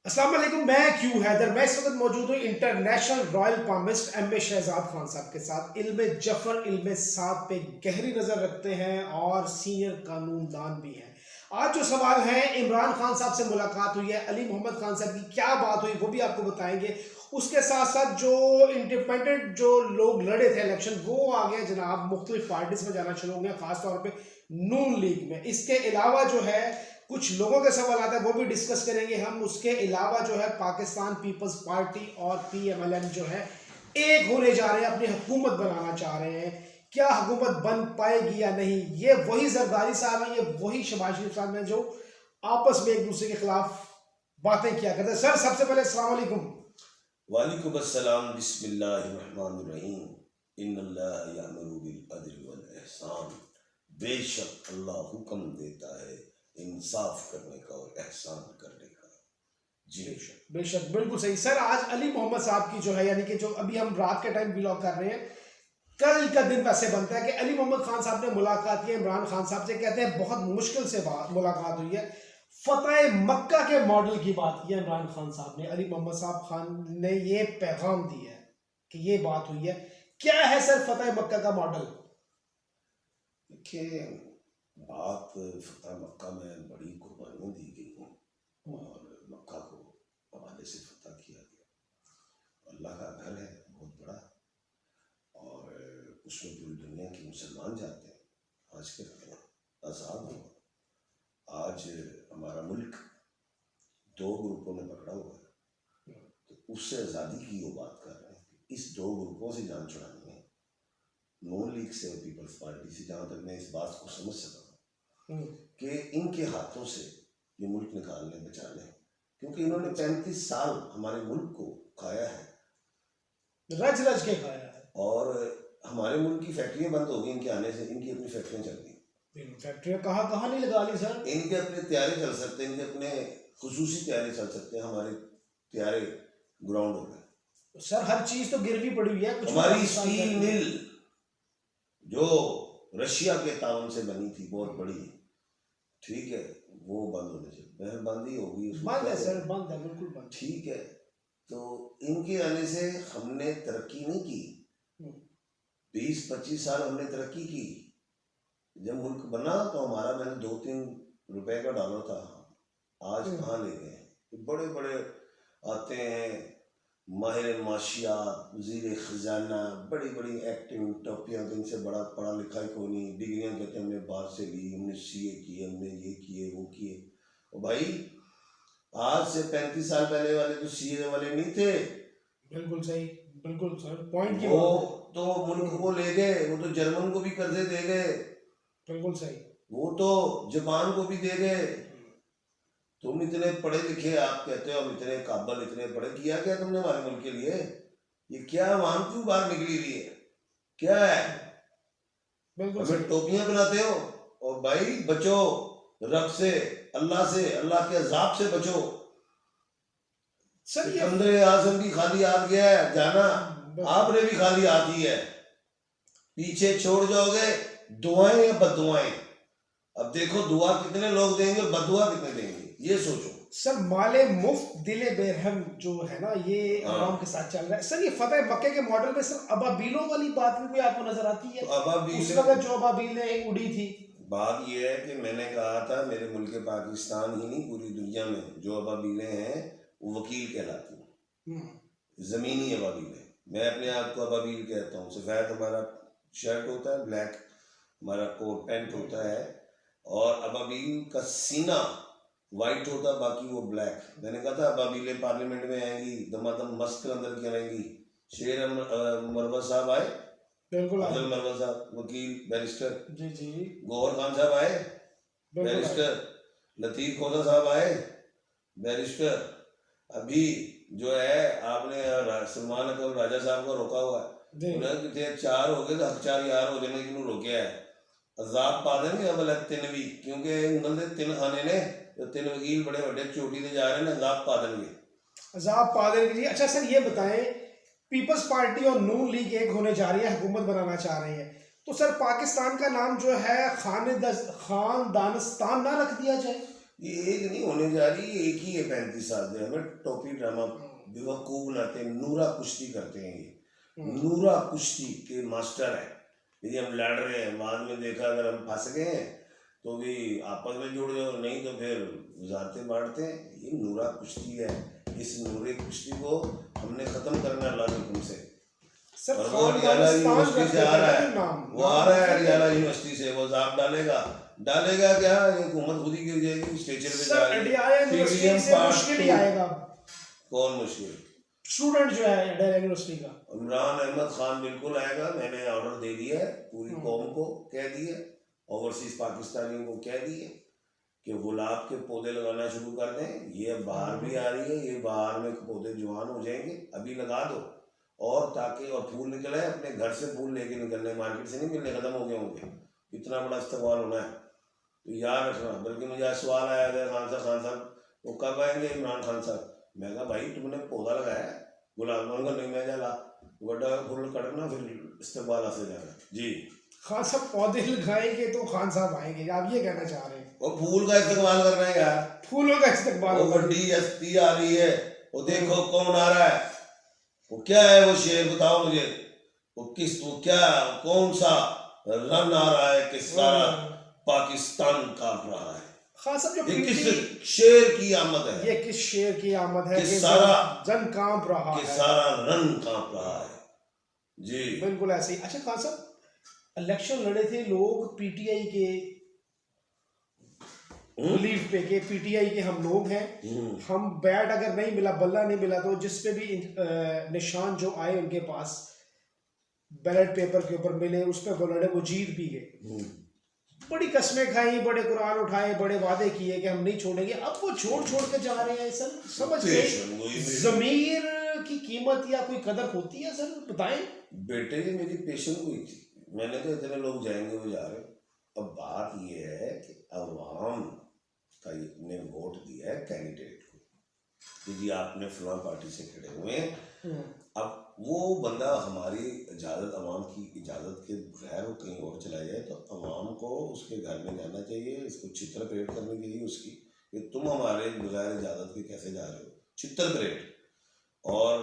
अस्सलाम वालेकुम। मैं क्यू हैदर। मैं इस वक्त मौजूद हूँ international royal palmist M A Shahzad Khan साहब के साथ। इल्म जफर इल्म साद पे गहरी नजर रखते हैं और सीनियर कानूनदान भी हैं। आज जो सवाल है, इमरान खान साहब से मुलाकात हुई है, अली मोहम्मद खान साहब की क्या बात हुई वो भी आपको बताएंगे। उसके साथ साथ जो इंडिपेंडेंट जो लोग लड़े थे इलेक्शन वो आ गए जनाब, मुख्तलिफ पार्टीज में जाना शुरू हो गया, खासतौर पर नून लीग में। इसके अलावा जो है कुछ लोगों के सवाल आते हैं वो भी डिस्कस करेंगे हम। उसके अलावा जो है पाकिस्तान पीपल्स पार्टी और पीएमएलएन जो है एक होने जा रहे हैं, अपनी हुकूमत बनाना चाह रहे हैं। क्या हुकूमत बन पाएगी या नहीं, ये वही जरदारी साहब हैं, ये वही शहबाज शरीफ साहब हैं जो आपस में एक दूसरे के खिलाफ बातें किया करते हैं। सर सबसे पहले अस्सलाम वालेकुम। वालेकुम अस्सलाम। बिस्मिल्लाहिर्रहमानिर्रहीम। इन्नल्लाह यअमुरु बिल अदल वल इहसान। बेशक अल्लाह हुक्म देता है इंसाफ करने का और एहसान करने का। जी बेशक बिल्कुल सही। सर आज अली मोहम्मद साहब की जो है, यानी कि जो अभी हम रात के टाइम बिलोंग कर रहे हैं, कल का दिन वैसे बनता है कि अली मोहम्मद खान साहब ने मुलाकात की इमरान खान साहब से। कहते हैं बहुत मुश्किल से मुलाकात हुई है। फतेह मक्का के मॉडल की बात की है इमरान खान साहब ने, अली मोहम्मद साहब खान ने ये पैगाम दिया है कि ये बात हुई है। क्या है सर फतेह मक्का का मॉडल? देखिए, बात फतेह मक्का में बड़ी कुर्बानियाँ दी गई और मक्का को हवाले से फतह किया गया। अल्लाह का घर है बहुत बड़ा और उसमें पूरी दुनिया के मुसलमान जाते हैं। आज के दिन आज़ाद हुआ, आज हमारा मुल्क दो ग्रुपों ने पकड़ा हुआ है, तो उससे आज़ादी की वो बात कर रहे हैं। इस दो ग्रुपों से जान छुड़ानी है, नून लीग से और पीपल्स पार्टी से। जहाँ तक मैं इस बात को समझ सका कि इनके हाथों से ये मुल्क निकाल लें, बचा लें, क्योंकि इन्होंने 35 साल हमारे मुल्क को खाया है, रज रज के खाया है। और हमारे मुल्क की फैक्ट्रियाँ बंद हो गई इनके आने से। इनकी अपनी फैक्ट्रियाँ चल गई। फैक्ट्रियाँ कहाँ नहीं लगा ली सर। इनके अपने त्यारे चल सकते हैं, इनके अपने खुसूसी त्यारे चल सकते हैं। हमारे त्यारे ग्राउंड हो गए सर। हर चीज तो गिरवी पड़ी हुई है। हमारी स्टील मिल जो रशिया के तावन से बनी थी, बहुत बड़ी, ठीक है, वो बंद होने से बंद ही होगी। बंद है सर, बंद है, बिल्कुल बंद। ठीक है, तो इनके आने से हमने तरक्की नहीं की। 20-25 साल हमने तरक्की की। जब मुल्क बना तो हमारा मैंने 2-3 रुपए का डॉलर था, आज कहाँ ले गए। बड़े बड़े आते हैं, माहिर माशियात, वजीर खजाना, बड़ी बड़ी एक्टिंग टोपियाँ, इनसे बड़ा पढ़ा लिखा ही कोई नहीं। डिग्रियाँ कहते हैं हमने बाहर से ली, हमने सीए किए, हमने ये किए वो किए। और भाई आज से 35 साल पहले वाले तो सीए वाले नहीं थे। बिल्कुल सही, बिल्कुल सर, पॉइंट की वो तो मुल्क को ले गए, वो तो जर्मन को भी कर्जे दे गए। बिल्कुल सही। वो तो जापान को भी दे गए। तुम इतने पढ़े लिखे, आप कहते हो हम इतने काबल, इतने पढ़े, किया क्या तुमने हमारे मुल्क के लिए? ये क्या वहां क्यों बाहर निकली हुई है, क्या है? हमें टोपियां बनाते हो। और भाई बचो रब से, अल्लाह से, अल्लाह के अजाब से बचो। सिकंदर आजम भी खाली हाथ गया है जाना, आपने भी खाली हाथ ही है। पीछे छोड़ जाओगे दुआएं या बददुआएं। अब देखो दुआ कितने लोग देंगे और बददुआ कितने देंगे, ये सोचो। सर माले मुफ्त दिले बेरहम जो है ना, ये आवाम के साथ चल रहा है। सर ये फतेह मक्के के मॉडल में सर अबाबीलों वाली बात भी कोई आपको नजर आती है? तो उस वक्त जो अबाबीलें उड़ी थी, बात ये है कि मैंने कहा था मेरे मुल्क पाकिस्तान ही नहीं पूरी दुनिया में जो अबाबीलें हैं वो वकील कहलाती हैं, जमीनी अबाबीलें। मैं अपने आप को अबाबील कहता हूँ। सफ़ेद हमारा शर्ट होता है, ब्लैक हमारा कोट पैंट होता है, और अबाबील का सीना वाइट होता, बाकी वो ब्लैक। मैंने कहा था अबाबीलें पार्लियामेंट में आएंगी, दमादम मस्त अंदर करेंगी। शेर मरवा साहब आए, बिल्कुल अब्दुल मरवा साहब वकील बैरिस्टर, जी जी। गौहर खान साहब आए बैरिस्टर, लतीफ खोजा साहब आए बैरिस्टर। अभी जो है आपने सलमान अकबर राजा साहब को रोका हुआ है, उन्हें 4 हो गए तो हकचार यार हो जाने की रोके है। अजाब पा देंगे अवल 3 भी, क्योंकि उन्होंने 3 खाने ने तो 3 वकील बड़े बड़े चोटी से जा रहे हैं, अजाब पा देंगे, अजाब पा देंगे। अच्छा सर ये बताएं, पीपल्स पार्टी और नून लीग एक होने जा रही है, हुकूमत बनाना चाह रही है, तो सर पाकिस्तान का नाम जो है खानदानिस्तान ना रख दिया जाए? ये एक नहीं होने जा रही, ये एक ही है 35 साल से हमें टोपी ड्रामा बेवकूफ बनाते हैं। नूरा कुश्ती करते हैं ये, नूरा कुश्ती के मास्टर है। यदि हम लड़ रहे हैं, बाद में देखा अगर हम फंस गए हैं तो भी आपस में जुड़ जाओ, नहीं तो फिर वजारतें बांटते हैं। ये नूरा कुश्ती है, इस नूरे कुश्ती को हमने खत्म करना अल्लाह के हुक्म से। सर और वो अडियाला यूनिवर्सिटी से आ रहा है, वो आ रहा है अडियाला यूनिवर्सिटी से, वो जाप डालेगा क्या, ये हुकूमत खुद ही गिर जाएगी स्टेशन पे सर अडियाला यूनिवर्सिटी से मुश्किल ही आएगा। कौन मुश्किल? स्टूडेंट जो है अडियाला यूनिवर्सिटी का, इमरान अहमद खान बिल्कुल आएगा। मैंने ऑर्डर दे दिया है, पूरी कौम को कह दिया, ओवरसीज पाकिस्तानियों को कह दिए कि गुलाब के पौधे लगाना शुरू कर दें। ये अब बाहर भी आ रही है, ये बाहर में पौधे जवान हो जाएंगे, अभी लगा दो। और ताकि और फूल निकले, अपने घर से फूल लेके निकलने, मार्केट से नहीं मिलने, खत्म हो गए होंगे। इतना बड़ा इस्तेमाल होना है तो याद रखना। बल्कि मुझे आज सवाल आया था, खान साहब वो कब आएंगे इमरान खान साहब? मैं कहा भाई तुमने पौधा लगाया है गुलाब का, नहीं मैं जाला बड़ा फूल कटना, फिर इस्तेमाल से जाना। जी खान साहब पौधे लगाएंगे तो खान साहब आएंगे, आप ये कहना चाह रहे हैं? वो फूल का इस्तेमाल करना है यार, फूलों का इस्तेमाल। वो बड़ी हस्ती आ रही है, वो देखो कौन आ रहा है, वो क्या है वो शेर, बताओ मुझे। वो क्या कौन सा रन आ रहा है कि सारा पाकिस्तान कांप रहा है? खान साहब जो ये किस शेर की आमद है? ये किस शेर की आमद है कि सारा जन कांप रहा कि है, सारा रन कांप रहा है। जी बिल्कुल ऐसे ही। अच्छा खान साहब इलेक्शन लड़े थे लोग पीटीआई के बिलीफ पे के पीटीआई के हम लोग हैं, हम बैट अगर नहीं मिला, बल्ला नहीं मिला, तो जिस पे भी निशान जो आए उनके पास बैलेट पेपर के ऊपर मिले, उस पर वो लड़े, वो जीत भी गए। बड़ी कस्में खाई, बड़े कुरान उठाए, बड़े वादे किए कि हम नहीं छोड़ेंगे। अब वो छोड़ के जा रहे हैं सर, समझ गए जमीर की कीमत या कोई कदर होती है सर, बताएं। बेटे मेरी पेशन हुई थी, मैंने कहा इतने लोग जाएंगे वो जा रहे। अब बात ये है कि अवाम का ने वोट दिया है कैंडिडेट को कि जी आपने फलां पार्टी से खड़े हुए हैं। अब वो बंदा हमारी इजाज़त, अवाम की इजाज़त के बगैर वो कहीं और चला जाए तो अवाम को उसके घर में जाना चाहिए, इसको चित्र परेड करनी चाहिए उसकी कि तुम हमारे बगैर इजाज़त के कैसे जा रहे हो, चित्र परेड। और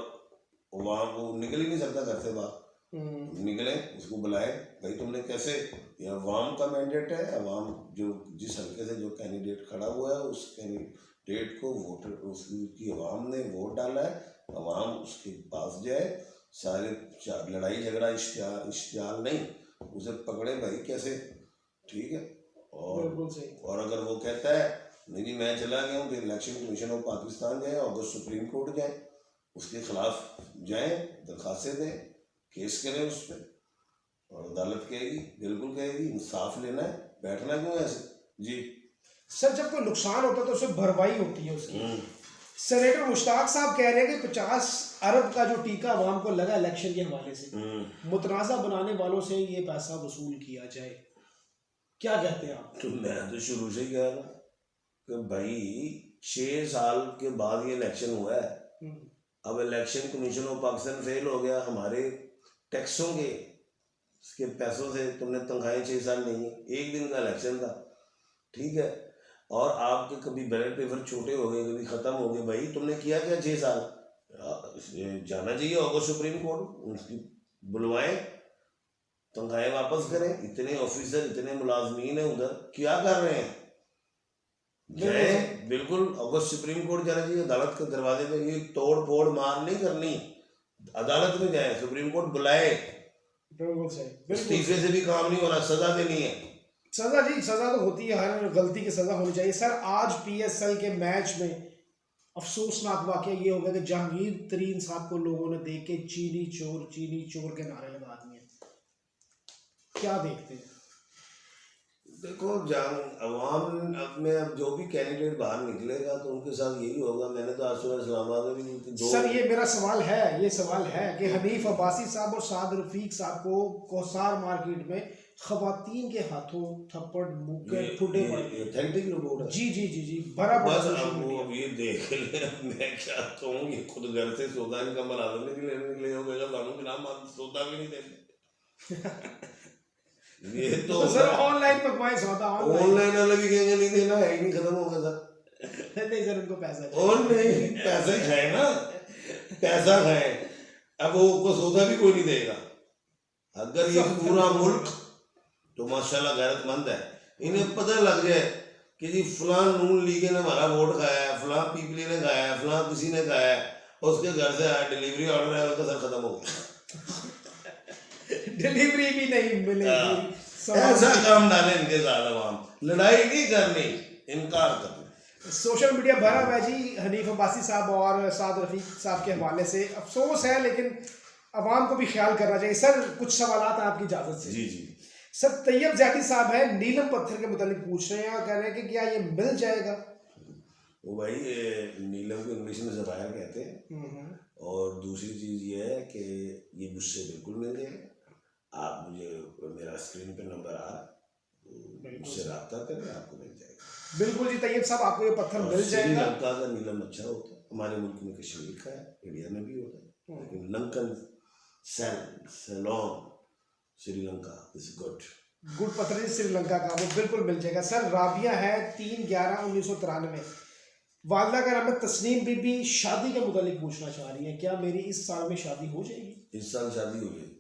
वहाँ वो निकल ही नहीं सकता घर से बाहर, निकले उसको बुलाए, भाई तुमने कैसे, ये अवाम का मैंडेट है, अवाम जो जिस हल्के से जो कैंडिडेट खड़ा हुआ है उस कैंडिडेट को वोटर उसकी अवाम ने वोट डाला है, अवाम उसके पास जाए, सारे लड़ाई झगड़ा इश्तियाल नहीं, उसे पकड़े भाई कैसे, ठीक है। और अगर वो कहता है नहीं जी मैं चला गया हूँ, तो इलेक्शन कमीशन ऑफ पाकिस्तान जाए और सुप्रीम कोर्ट जाए, उसके खिलाफ जाए, दरखास्तें दें, केस करें उस पर, और अदालत कहेगी, बिल्कुल कहेगी, इंसाफ लेना है, बैठना क्यों ऐसे। जी सर जब कोई नुकसान होता है तो उसमें भरपाई होती है उसकी। सेनेटर मुश्ताक साहब कह रहे हैं कि 50 अरब का जो टीका अवाम को लगा इलेक्शन के हवाले से, मुतनाज़ा बनाने वालों से ये पैसा वसूल किया जाए, क्या कहते हैं आप? तो मैं तो शुरू से कह रहा कि भाई 6 साल के बाद ये इलेक्शन हुआ है, अब election commission of Pakistan fail हो गया, हमारे टैक्सों के पैसों से तुमने तनख्वाहें 6 साल नहीं है, एक दिन का इलेक्शन था, ठीक है, और आपके कभी बैलेट पेपर छोटे हो गए, कभी ख़त्म हो गए, भाई तुमने किया क्या 6 साल? जाना चाहिए होगा सुप्रीम कोर्ट, उनकी बुलवाएं, तनख्वाहें वापस करें। इतने ऑफिसर, इतने मुलाजमीन हैं उधर, क्या कर रहे हैं? जाए बिल्कुल, अगर सुप्रीम कोर्ट जाना चाहिए, अदालत के दरवाजे पे, ये तोड़ फोड़ मार नहीं करनी, अदालत में जाए, सुप्रीम कोर्ट बुलाए, इस्तीफे से भी काम नहीं हो रहा, सजा देनी है। सजा जी, सजा तो होती है, हर गलती की सजा होनी चाहिए। सर आज पीएसएल के मैच में अफसोसनाक वाकया ये हो गया कि जहांगीर तरीन साहब को लोगों ने देख के चीनी चोर के नारे लगा दिए, क्या देखते हैं? देखो अवाम में अब जो भी कैंडिडेट बाहर निकलेगा तो उनके साथ यही होगा। मैंने तो आज सुबह इस्लामाबाद में भी सर ये मेरा सवाल है कि हनीफ अब्बासी साहब और साद रफीक साहब को कोसार मार्केट में खवातीन के हाथों थप्पड़ मुक्के फुटे पड़े, ऑथेंटिक रिपोर्ट है। जी भरा पड़ा सोशल मीडिया। अब ये देख ले, मैं क्या कहूँ, ये खुद घर से सौदा इनका मलाजमे के लेने निकले हो गए, कानून के नाम सौदा भी नहीं देते। ये तो सर ऑनलाइन मंगवाए सौदा, ऑनलाइन अलग ही कहेंगे नहीं देना है, नहीं खत्म हो गया था। नहीं सर, उनको पैसा चाहिए। और नहीं, पैसा ही खाए ना, पैसा खाए। अब वो सौदा भी कोई नहीं देगा। अगर ये पूरा मुल्क तो माशाल्लाह गैरतमंद है, इन्हें पता लग जाए कि जी फलां नून लीग ने हमारा वोट खाया है, फलां पीपली ने खाया है, फलां किसी ने खाया है, और उसके घर से आया डिलीवरी ऑर्डर है, उसका सर खत्म हो गया। डिलीवरी भी नहीं मिलेगी। ऐसा काम डाले इनके साथ अवाम, लड़ाई नहीं करनी, इनकार करना। सोशल मीडिया भरा हुआ है जी हनीफ अब्बासी साहब और साद रफीक साहब के हवाले से। अफसोस है, लेकिन अवाम को भी ख्याल करना चाहिए। सर कुछ सवालात हैं आपकी इजाज़त से। जी जी। सर तैयब ज़ैदी साहब है, नीलम पत्थर के मुतालिक पूछ रहे हैं और कह रहे हैं कि क्या ये मिल जाएगा? वो भाई नीलम को इंग्लिश में ज़फ़ायर कहते हैं, और दूसरी चीज़ ये है कि ये मुझसे बिल्कुल मिल जाएगा। आप मुझे, मेरा स्क्रीन पे नंबर आ रहा है, मुझसे रब्ता करें, आपको मिल जाएगा। बिल्कुल जी तैयब साहब, आपको ये पत्थर मिल जाएगा। श्रीलंका का नीलम अच्छा होता है, हमारे मुल्क में कश्मीर का है, इंडिया में भी होता है, लेकिन लंकन सेलोन श्रीलंका इज गुड पत्थर जी श्रीलंका का, वो बिल्कुल मिल जाएगा। सर राबिया है 3/11/1993, वालदा का नाम है तस्नीम बीबी, शादी के मुतालिक पूछना चाह रही है, क्या मेरी इस साल में शादी हो जाएगी? इस साल शादी हो जाएगी।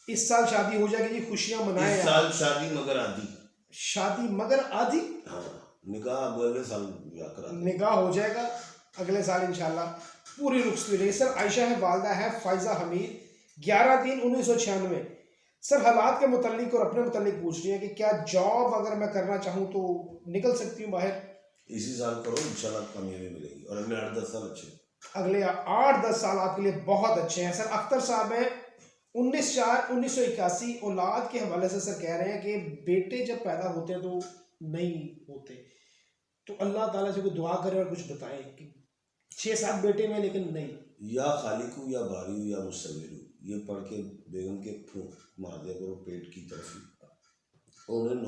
इस साल शादी हो जाएगी जी, खुशियां मनाएं। इस साल शादी मगर आधी। शादी मगर आधी? हाँ, निकाह अगले साल करा, निकाह हो जाएगा अगले साल इंशाल्लाह, पूरी रुख्सती हो जाएगी। सर आयशा है, वालदा है फ़ायज़ा हमीद, 11/3/1996। सर हालात के मुतालिक और अपने मुतालिक पूछ रही है कि क्या जॉब अगर मैं करना चाहूँ तो निकल सकती हूँ बाहर? इसी साल करो, इंशाल्लाह कामयाबी मिलेगी, और अगले 8-10 साल अच्छे, अगले 8-10 साल आपके लिए बहुत अच्छे हैं। सर अख्तर साहब हैं 19/4/1981, औलाद के हवाले से सर कह रहे हैं कि बेटे जब पैदा होते हैं तो नहीं होते, तो अल्लाह ताला से कोई दुआ करे और कुछ बताएं कि 6-7 बेटे में लेकिन नहीं। या खालिकू या बारियू या मुसव्विरू, ये पढ़ के बेगम के फूंक मार दिया करो पेट की तरफ ही, और उन्हें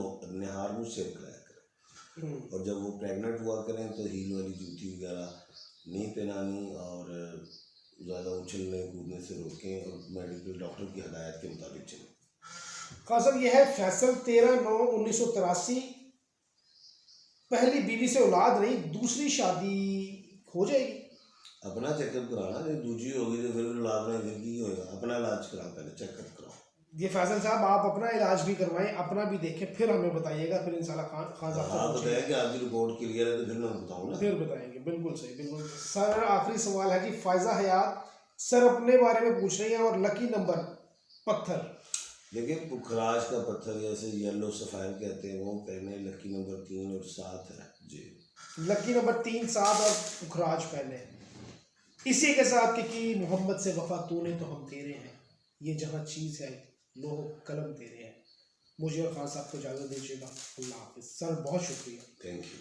निहार मुँह से कराया करें, और जब वो प्रेग्नेंट हुआ करें तो हील वाली जूती वगैरह नहीं पहनानी, और ज़्यादा उछलने कूदने से रोकें, और मेडिकल डॉक्टर की हदायत के मुताबिक चलें। खास साहब ये है फैसल 13/9/1983, पहली बीवी से औलाद नहीं, दूसरी शादी हो जाएगी? अपना चेकअप कराना, जब दूसरी होगी तो फिर औलाद में जिंदगी होएगा। अपना इलाज कराओ, पहले चेकअप कराओ। ये फैसल साहब आप अपना इलाज भी करवाएं, अपना भी देखें, फिर हमें बताइएगा, फिर इंशाल्लाह खान साहब आप बताएं कि आपकी रिपोर्ट क्लियर है तो फिर मैं बताऊँ ना, फिर बताएंगे। बिल्कुल सही, बिल्कुल। सर आखिरी सवाल है जी फ़ायज़ा हयात, सर अपने बारे में पूछ रही हैं और लकी नंबर पत्थर। देखिए पुखराज का पत्थर जैसे येलो सफ़ायर कहते हैं, वो पहने लकी नंबर 3 और 7 है जी। लकी नंबर 3, 7 और पुखराज पहने। इसी के साथ कि मोहम्मद से वफा तूने तो हम तेरे हैं, ये जहाँ चीज़ है लोह कलम तेरे हैं। मुझे और खान साहब को इजाज़त दीजिएगा। अल्लाह हाफ़िज़। सर बहुत शुक्रिया। Thank you.